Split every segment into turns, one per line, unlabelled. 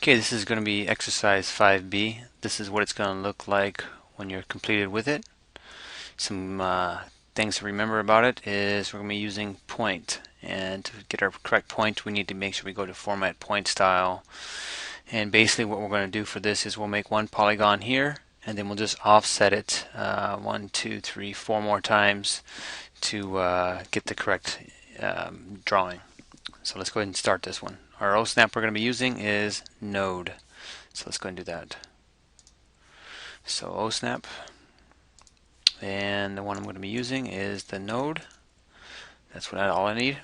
Okay, this is going to be exercise 5B. This is what it's going to look like when you're completed with it. Some things to remember about it is we're going to be using point. And to get our correct point, we need to make sure we go to Format Point Style. And basically what we're going to do for this is we'll make one polygon here, and then we'll just offset it 1, 2, 3, 4 more times to get the correct drawing. So let's go ahead and start this one. Our OSNAP we're going to be using is Node. So let's go ahead and do that. So OSNAP, and the one I'm going to be using is the Node. That's all I need.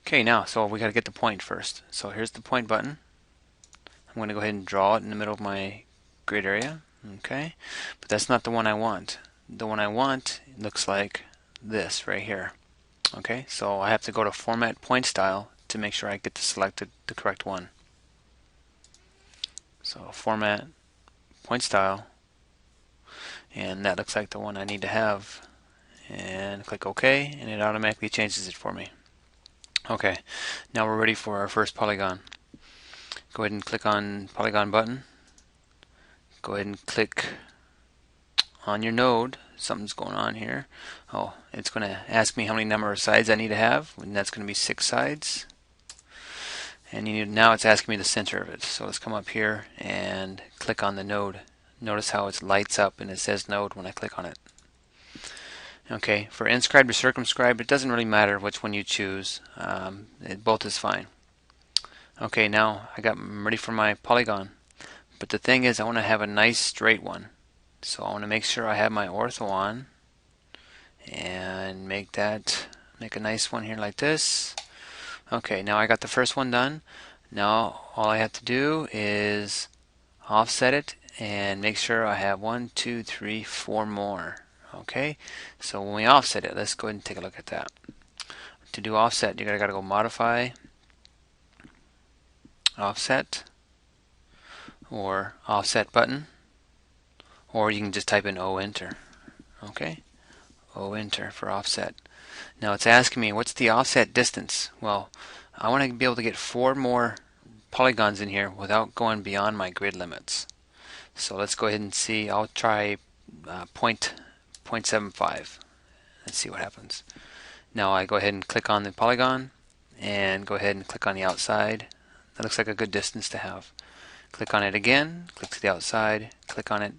Okay, now so we got to get the point first. So here's the point button. I'm going to go ahead and draw it in the middle of my grid area. Okay, but that's not the one I want. The one I want looks like this right here. Okay, so I have to go to Format Point Style to make sure I get selected the correct one. So Format Point Style, and that looks like the one I need to have, and click OK, and it automatically changes it for me. Okay, now we're ready for our first polygon. Go ahead and click on Polygon button. Go ahead and click on your node. Something's going on here. Oh, it's going to ask me how many number of sides I need to have, and that's going to be 6 sides. And now it's asking me the center of it. So let's come up here and click on the node. Notice how it lights up and it says node when I click on it. Okay, for inscribed or circumscribed, it doesn't really matter which one you choose. Both is fine. Okay, now I'm ready for my polygon. But the thing is, I want to have a nice straight one. So I want to make sure I have my ortho on and make a nice one here like this. Okay, now I got the first one done. Now all I have to do is offset it and make sure I have 1, 2, 3, 4 more. Okay, so when we offset it, let's go ahead and take a look at that. To do offset, you gotta go Modify, Offset, or Offset button, or you can just type in O enter. Okay, O enter for offset. Now it's asking me what's the offset distance. Well, I want to be able to get 4 more polygons in here without going beyond my grid limits. So let's go ahead and see. I'll try 0.75. Let's see what happens. Now I go ahead and click on the polygon and go ahead and click on the outside. That looks like a good distance to have. Click on it again, click to the outside, click on it,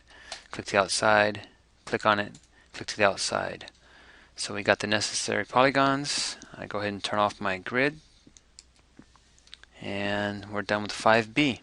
click to the outside, click on it, click to the outside. So we got the necessary polygons. I go ahead and turn off my grid, and we're done with 5B.